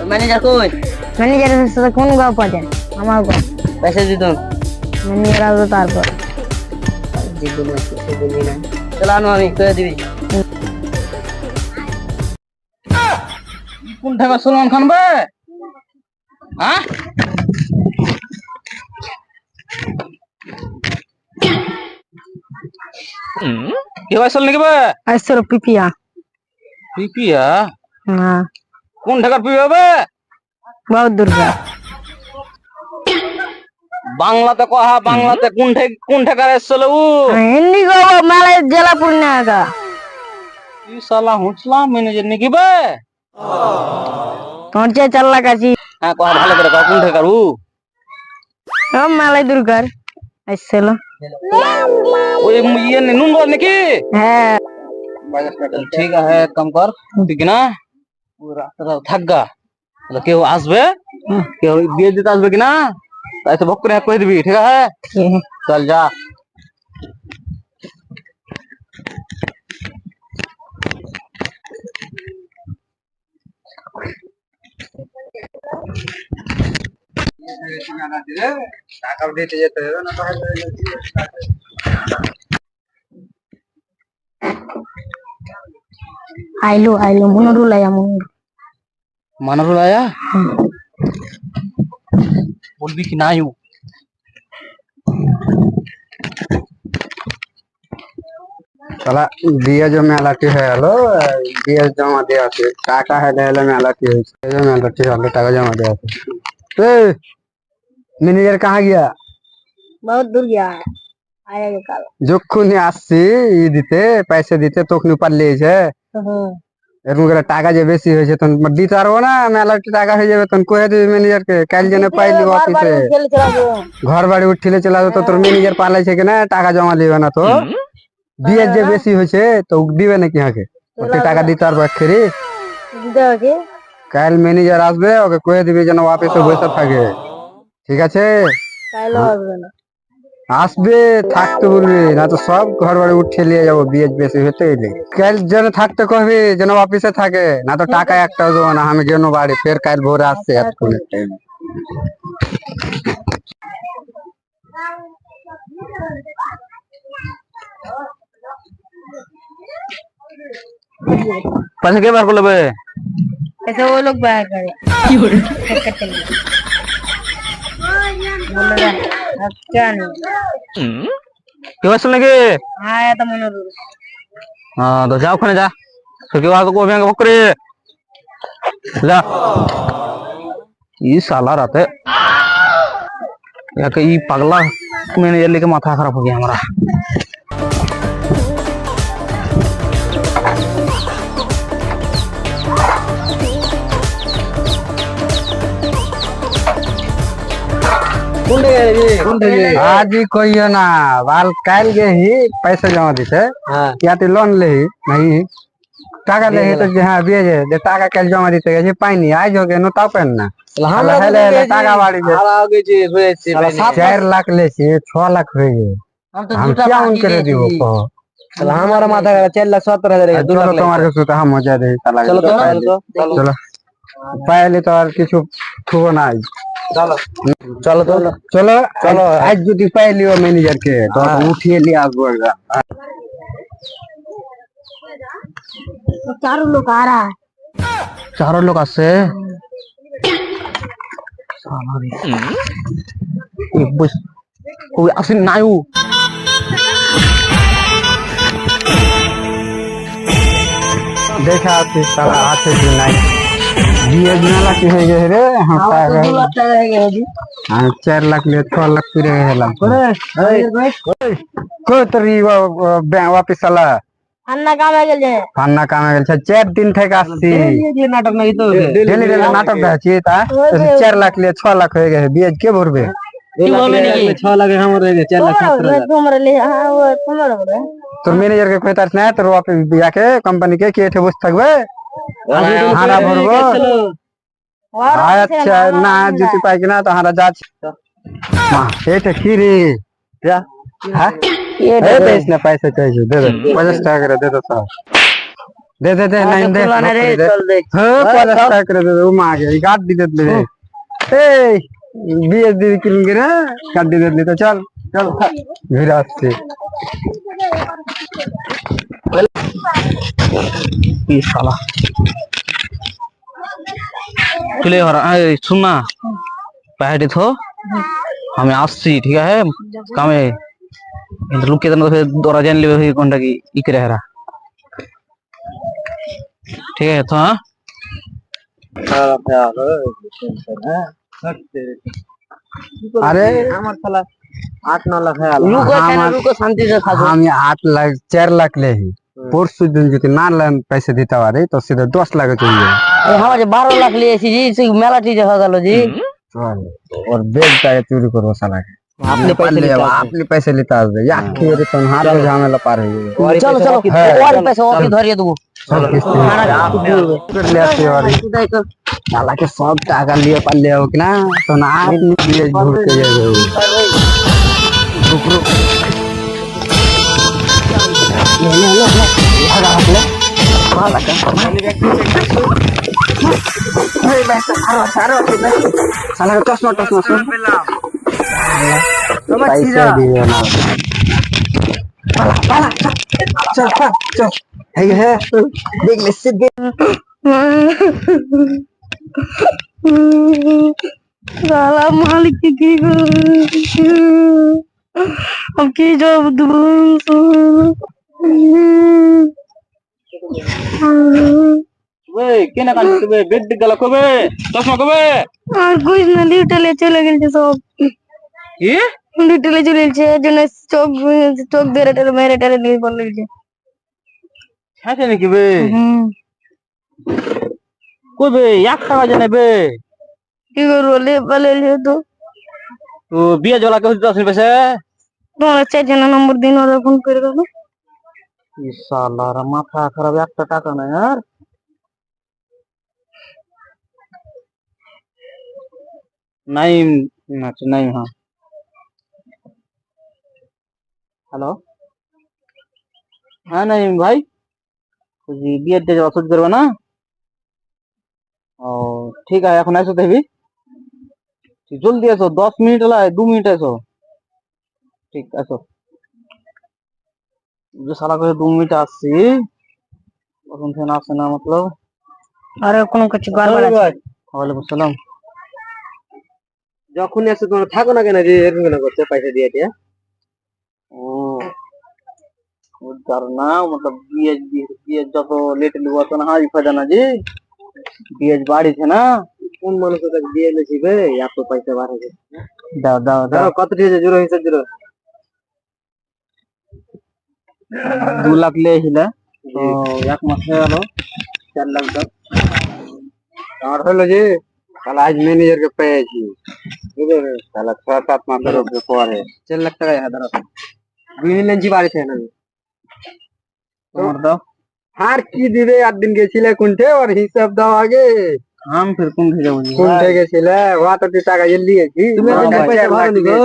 Manager কই? ম্যানেজারের সাথে কোন গল্প আছে? আমার গল্প। পয়সা দিত ম্যানেজার আসবে তারপর। চলো আনো, আমি করে দিবি। কোন ঠেকা সলমান খান বে? হ্যাঁ কে বাইসল নাকি বে? আসছিল পিপিয়া। পিপিয়া? হ্যাঁ, কোন ঠেকার পিপিয়া বে? বহুত দুর্গা। বাংলাতে কহা, বাংলাতে কোন ঠেকার এসছিল ও? হিন্দি গো মালাই জেলা পূর্ণিয়া का। ই শালা হুঁচলা ম্যানেজার নাকি বে? তোর চেয়ে 4 লাখ আছি। হ্যাঁ কহা ভালো করে কহা, কোন ঠেকার ও? ও মালাই দুর্গার আসছিল। ওই ইয়ে নুন গর নাকি? হ্যাঁ, ঠিক আছে, এক কাম কর, তুই কি না ওই রাস্তাটা থাকগা, কেউ আসবে, কেউ বিয়ে দিতে আসবে কিনা, তাই তো ভক করে কয়ে দিবি, ঠিক আছে? চল যা। টাকা দিতে যেতে হবে না? আইলো মনোরুল আয়া মনোরুল। মানারুল আয়া? বলবি কি নাই? শালা দিয়ে যে মেলাটি হয়ে গেল, দিয়ে জমা দিয়ে আছে টাকা হেলে হেলে মেলাটি হয়েছে, এই যে মেলাটি হলো টাকা জমা দিয়ে আছে। ম্যানেজার কাহা গিয়া? বহুত दूर गया है, आएगा कल। যখনই আসছি ই দিতে পয়সা দিতে তখনই পারলিয়েছে। এরকম করে টাকা যে বেশি হয়েছে তখন দিতে পারবো না, মেলাটি টাকা হয়ে যাবে তখন কয়ে দিবি ম্যানেজারকে, কাল যেন পাইলি অফিসে ঘর বাড়ি উঠিলে চলে আসবে, তো তোর ম্যানেজার পালাইছে কিনা টাকা জমা দিবে না, তো বিয়ের যে বেশি হয়েছে তো দিবে নাকি হাকে ওকে টাকা দিতে পারবো এক্ষেরি? কাল ম্যানেজার আসবে, ওকে কয়ে দিবি যেন অফিসে বসে থাকে, ঠিক আছে? আসবে থাকতে বলবি, না তো সব ঘর বাড়ি উঠিয়ে নিয়ে যাবো বিয়ে বেশি হতে এলে। কাল যেন থাকতে কবি, যেন অফিসে থাকে, না তো টাকা একটাও দেবো না আমি, যেন বাড়ি ফের কাল ভোরে আসছে এতক্ষণ টাইম। पैसे के बार को लेबे? ऐसे वो लोग बाहर करे की हो रहा है क्या नहीं के बार सुन लगे? आया था मनोरु। हाँ तो जाओ खाने जा, तो के बार को अभियान भक करे जा। ये साला रहते या कि ये पगला मैनेजर लेके माथा खराब हो गया हमारा। आज ही कोई ना बाल काल गे ही पैसा जमा दीते या तो लोन ले ही नहीं টাকা ले ही तो हाँ बिये जे টাকা কাল জমা দিতে গেছে পাইনি, আজ হোক নো তাও পেন না টাকা বাড়ি 4 লাখ লেছি 6 লাখ হয়ে গেছে, हम क्या उन करे দিব हमारा माथा 4,17,000 চলো তোমার কাছে তো মজা দেই তালা। চলো পাইলে তো আর কিছু থুবো নাই। चलो চলো চলো চলো আজ যদি পাইলিও ম্যানেজার কে তো উঠিয়ে নিয়ে আসবো একবার। चारों लोग आ रहा है। चारों लोग आसे बस कोई आसिन नायू देखा आते साला आते कि नहीं ये मेला की है रे, हम 4 लाख ले 6 लाख पूरे हेला को तरी वापस आला अन्ना काम है गेल फान्ना काम है 4 दिन ठेक आसी ये नाटक नहीं तो डेली डेली नाटक আছে তা 4 লাখ ले 6 লাখ হয়ে গেছে, বিয়ে কে ভরবে? 6 लाख हमारे 4,17,000 तुम्हारे लिए हां वो तुम्हारे बोले তোর ম্যানেজার কে কইতাছ না তোর অফিস বিয়াকে কোম্পানি কে কি এঠে বসে থাকবে হারা ভরবো? আচ্ছা না যদি পাই কিনা তো হারা যাচ্ছে মা এটা কি রে যা হ্যাঁ ये दे दे इसने पैसे चाहिए दे दे 50 টাকা করে दे दो साहब दे दे दे नहीं दे खुला ना रे दे चल दे हाँ 50 টাকা করে দে ও মাগে গাড় দিতে দে এই বিয়ে দিয়ে কিনবি রে গাড় দিতে দে তো চল চল ঘুরে আসছে কি শালা চলে सुन ना पैसे थो हमें আসছি ठीक है कामे लुक के दौरा जान ले कोनटा की इकरे हरा ठीक है तो हाँ अरे আমার শালা 8-9 লাখ হয়ে रुको खाना रुको शांति से खा हम 8 लाख 4 लाख ले ही परसों दिन যদি না লান पैसे দিতে পারে তো सीधा 10 लाख चाहिए हमारे 12 लाख लिए जी से मेला चीज हो गलो जी और बेग टाके चोरी करो साला अपने पैसे लेता है यार फिर तो हार में झमेला पार हो गया चलो चलो और पैसे और धरिए दो सब किस्त कर ले आते और साला के सब टाका लिए पाल ले हो कि ना तो ना लिए घूर के जाए रुक रुक साला का चश्मा पैसे दिए ना चल चल है देख ले सीधे साला मालिक की अब की जॉब वे केना काल के बेड गला कोबे चश्मा कोबे और कुछ ना लिटले चले गेल सब की लिटले चले छे जने चौक चौक दे रे मेरे टेरे नहीं बोल ले छाते नाকি বে कोबे 1 টাকা জানে বে কি করব ले বলে ले तो বিয়ে জলা কে দিতে আসবে সে তোমার চার জন নম্বর দিন ওরা ফোন করে দাও ই শালার মাথা খারাপ 1 টাকা না यार नाइम अच्छा नाइम हाँ हेलो हाँ नाइम भाई जी বিয়ে ডে ওষুধ করবে না ও ঠিক আছে এখন আসো দেবি জলদি আসো 10 মিনিট লাই 2 মিনিট আসো ঠিক আসো जो साला को 2 मिनट আসছি এখন ফোন আসে না मतलब আরে কোন কিছু গড়বড় আছে ওয়ালাইকুম আসসালাম যখন এসে তোমরা থাকো না কেন যে এরকম কেন করছে পয়সা দিয়ে দিয়া ও करना मतलब बीएच যত লেট লিবা তো না হাই ফায়দা না জি बीएच বাড়ি છે না কোন মানুষ তাকে দিয়ে লেছি বে এত পয়সা বার হয়ে দাও দাও দাও কত দিয়েছে জুরো হিসাব জুরো 2 লাখ ले হিলা তো এক মাস হয়ে গেল 4 লাখ দাও और হলো যে साला आज मैनेजर के पेয়েছি বুঝলে साला 6-7 মাসের পরে 4 লাখ টাকা হাজার দুই লেঞ্জি বাড়িছে না তোমার দাও আর কি দিবে 8 दिन গেছিলে কোনতে আর হিসাব দাও আগে हम फिर कौन भेजा बुझी কোনতে গেছিলে ওয়া তো টাকা লিয়েছি তুমি পয়সা ভাড়া নিগো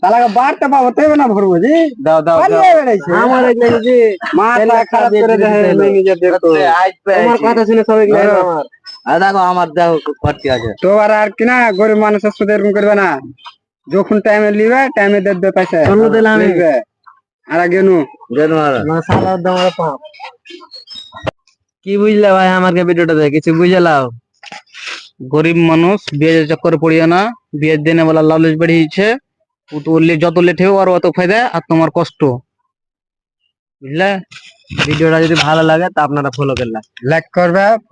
साला का बात बताते ना भरबो जी दाओ दाओ আমার এক লাগে যে माथा खराब करे दे मैनेजर देखो आज पे তোমার কথা শুনে সবাই লাগে আমার দেখো আমার দেখো খরচ আছে তো আর কি না গরিব মানুষের সাথে এরকম করবে না যখন টাইমে লিবে টাইমে দে দে পয়সা চলো দিলাম আমি আর আগে নু মশালা দাও পাপ কি বুঝলে ভাই আমাকে ভিডিওটা দেখে কিছু বুঝলাও गरीब মানুষ বিয়ে চক্করে পড়িও না বিয়ে দেনে वाला লালচ বেড়েছে তো যত লেট হবে আর অত ফায়দা আর তোমার কষ্ট বুঝলে ভিডিওটা যদি ভালো লাগে তা আপনারা ফলো করলা লাইক করবে